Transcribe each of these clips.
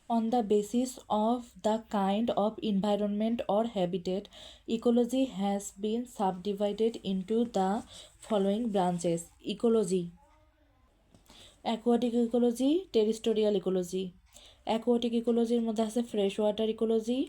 On the basis of the kind of environment or habitat, ecology has been subdivided into the following branches: ecology, aquatic ecology, terrestrial ecology. Aquatic ইকোলজির মধ্যে আছে fresh water ecology,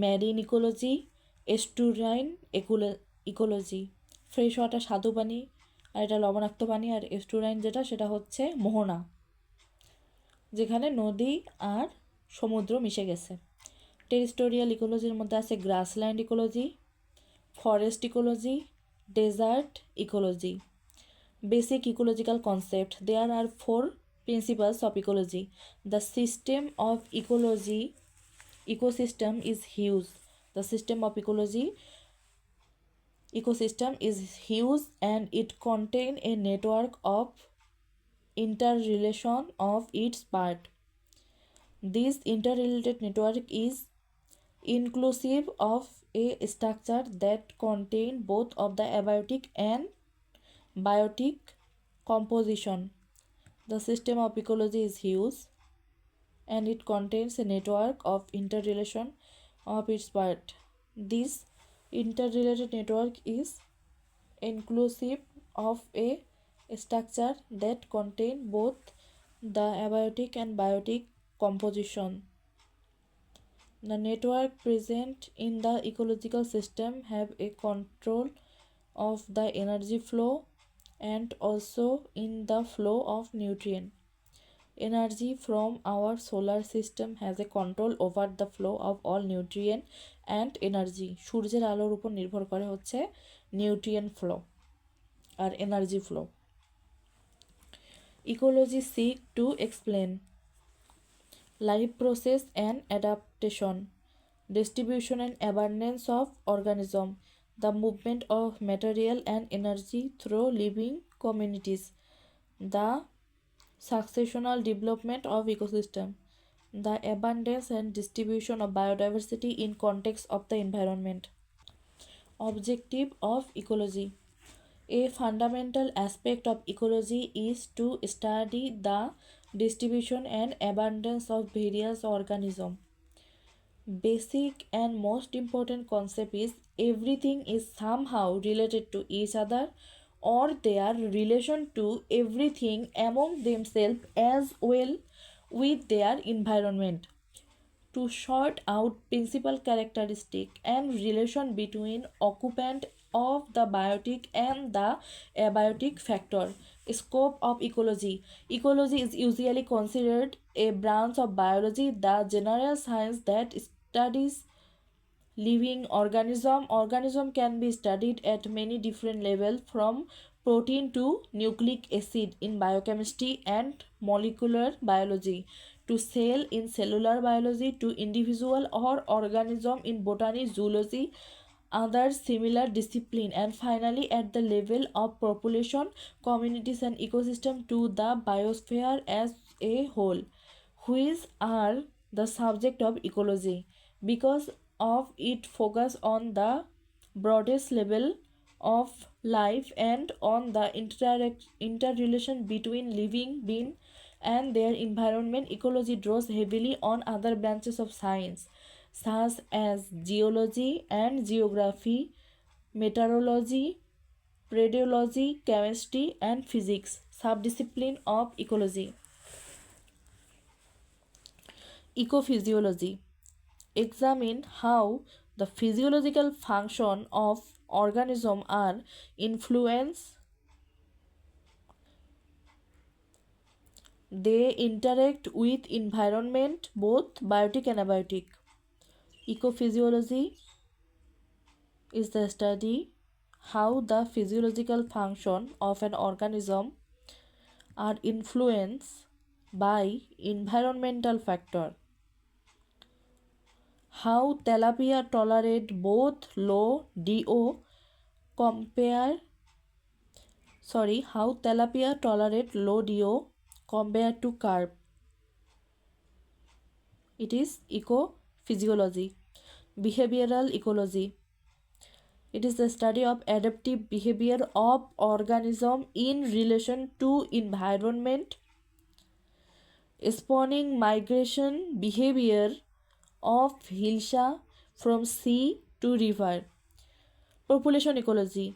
marine ecology, estuarine ecology. Fresh water স্বাদু পানি, আর এটা লবণাক্ত পানি, আর এস্টুরাইন যেটা সেটা হচ্ছে মোহনা, যেখানে নদী আর সমুদ্র মিশে গেছে। টেরিস্টোরিয়াল ইকোলজির মধ্যে আছে grassland ecology, forest ecology, desert ecology. Basic ecological concept. There are four principles of ecology. The system of ecosystem is huge. The system of ecosystem is huge, and it contains a network of interrelation of its part. This interrelated network is inclusive of a structure that contain both of the abiotic and biotic composition. The system of ecology is huge, and it contains a network of interrelation of its part. This interrelated network is inclusive of a structure that contain both the abiotic and biotic composition. The network present in the ecological system have a control of the energy flow and also in the flow of nutrient. Energy from our solar system has a control over the flow of all nutrient and energy. সূর্যের আলোর উপর নির্ভর করে হচ্ছে nutrient flow আর energy flow. Ecology seek to explain life process and adaptation, distribution and abundance of organism, the movement of material and energy through living communities, the successional development of ecosystem, the abundance and distribution of biodiversity in context of the environment. Objective of ecology. A fundamental aspect of ecology is to study the distribution and abundance of various organisms. Basic and most important concept is everything is somehow related to each other, or their relation to everything among themselves as well with their environment. To sort out principal characteristic and relation between occupant of the biotic and the abiotic factor. Scope of ecology. Ecology is usually considered a branch of biology, the general science that studies living organism can be studied at many different levels, from protein to nucleic acid in biochemistry and molecular biology, to cell in cellular biology, to individual or organism in botany, zoology, other similar discipline, and finally at the level of population, communities and ecosystem to the biosphere as a whole, which are the subject of ecology because of its focus on the broadest level of life and on the interrelation between living beings and their environment. Ecology draws heavily on other branches of science such as geology and geography, meteorology, radiology, chemistry, and physics. Subdiscipline of ecology. Ecophysiology. Examine how the physiological function of organisms are influenced. They interact with environment, both biotic and abiotic. Ecophysiology is the study how the physiological function of an organism are influenced by environmental factor. How tilapia tolerate both low DO how tilapia tolerate low DO compared to carp. It is ecophysiology. Behavioral ecology. It is the study of adaptive behavior of organism in relation to environment. spawning migration behavior of hilsa from sea to river. Population ecology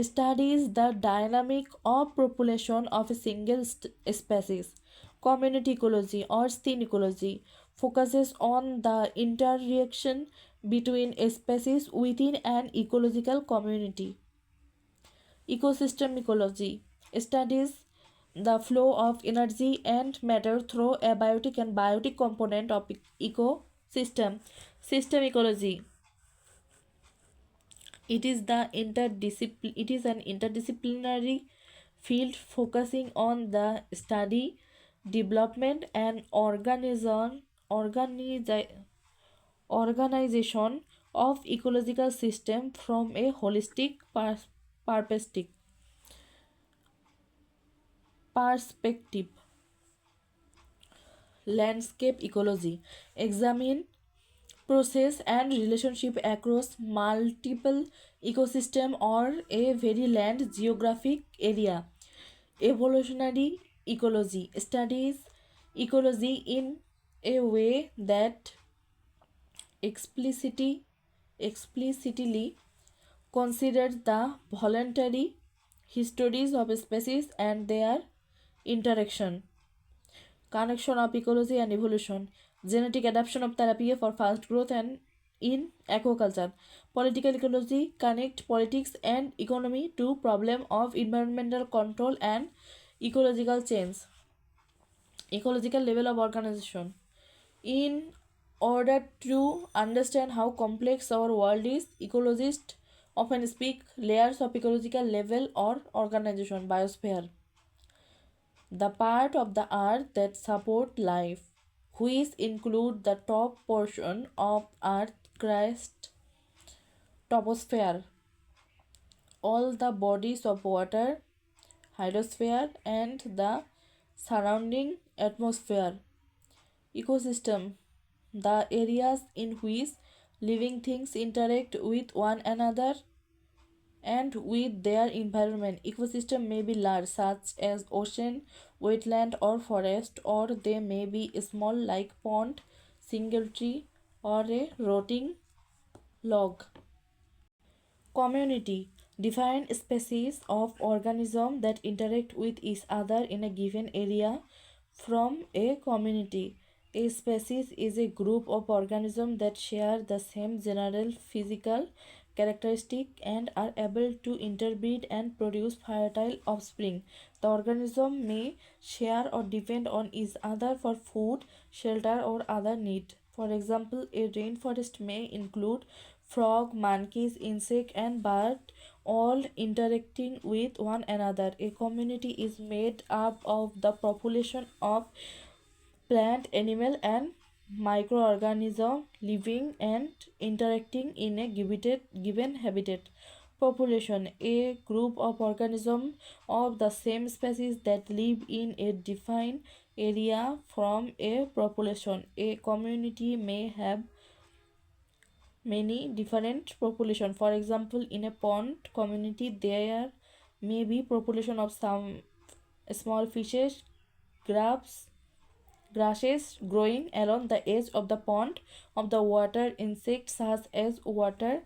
studies the dynamic of population of a single species. Community ecology or scene ecology focuses on the interaction between species within an ecological community. Ecosystem ecology studies the flow of energy and matter through a biotic and biotic component of ecosystem. System ecology, it is an interdisciplinary field focusing on the study, development, and organization of ecological system from a holistic perspective. Landscape ecology examine process and relationship across multiple ecosystem or a very land geographic area. Evolutionary ecology studies ecology in a way that explicitly considers the voluntary histories of species and their interaction. Connection of ecology and evolution, genetic adaptation of therapy for fast growth and in aquaculture. Political ecology connect politics and economy to problem of environmental control and ecological change. Ecological level of organization. In order to understand how complex our world is, ecologists often speak layers of ecological level or organization. Biosphere, the part of the earth that support life, which include the top portion of earth crust, troposphere, all the bodies of water, hydrosphere, and the surrounding atmosphere. Ecosystem, the areas in which living things interact with one another and with their environment. Ecosystem may be large, such as ocean, wetland, or forest, or they may be small, like pond, single tree, or a rotting log. Community, defined species of organisms that interact with each other in a given area. From a community, a species is a group of organisms that share the same general physical characteristic and are able to interbreed and produce fertile offspring. The organism may share or depend on each other for food, shelter, or other need. For example, a rainforest may include frog, monkeys, insect, and bird, all interacting with one another. A community is made up of the population of plant, animal, and microorganism living and interacting in a given habitat. Population, a group of organisms of the same species that live in a defined area. From a population, a community may have many different population. For example, in a pond community there may be population of some small fishes, grabs, grasses growing along the edge of the pond, of the water insects such as water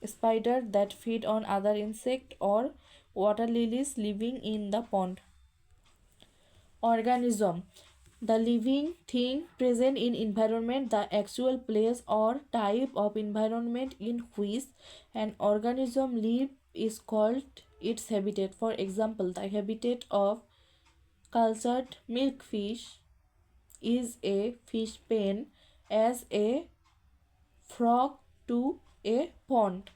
spider that feed on other insect, or water lilies living in the pond. Organism, the living thing present in environment, the actual place or type of environment in which an organism live is called its habitat. For example, the habitat of cultured milkfish is a fish pen as a frog to a pond.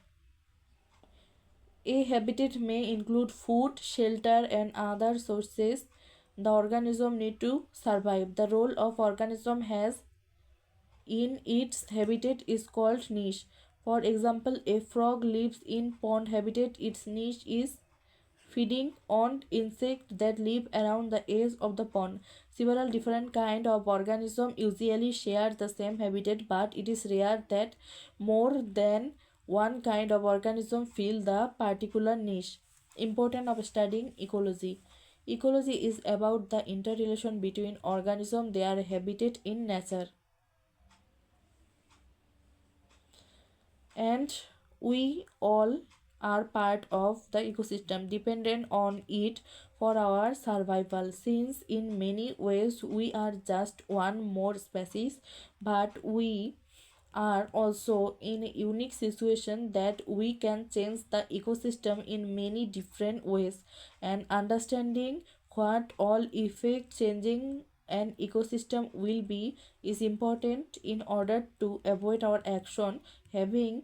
A habitat may include food, shelter, and other sources the organism need to survive. The role of organism has in its habitat is called niche. For example, a frog lives in pond habitat. Its niche is feeding on insects that live around the edge of the pond. Several different kinds of organisms usually share the same habitat, but it is rare that more than one kind of organism fill the particular niche. Importance of studying ecology. Ecology is about the interrelation between organisms, their habitat in nature, and we all are part of the ecosystem, dependent on it for our survival. Since in many ways we are just one more species, but we are also in a unique situation that we can change the ecosystem in many different ways, and understanding what all effect changing an ecosystem will be is important in order to avoid our action having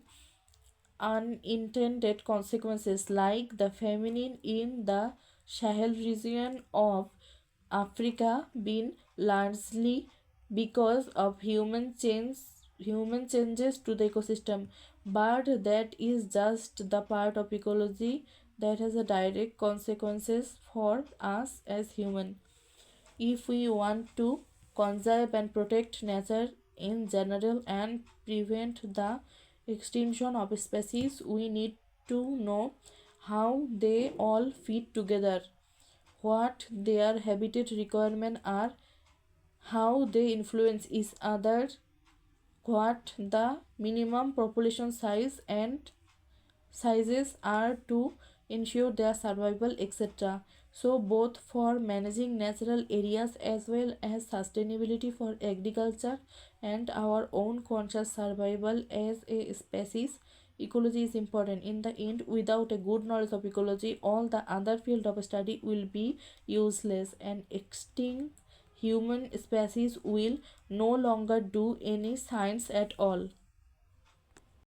unintended consequences like the famine in the Sahel region of Africa been largely because of human changes to the ecosystem, but that is just the part of ecology that has a direct consequences for us as human. If we want to conserve and protect nature in general and prevent the extinction of species, we need to know how they all fit together, what their habitat requirements are, how they influence each other, what the minimum population size and sizes are to ensure their survival, etc. So, both for managing natural areas as well as sustainability for agriculture and our own conscious survival as a species, ecology is important. In the end, without a good knowledge of ecology, all the other field of study will be useless, and extinct human species will no longer do any science at all.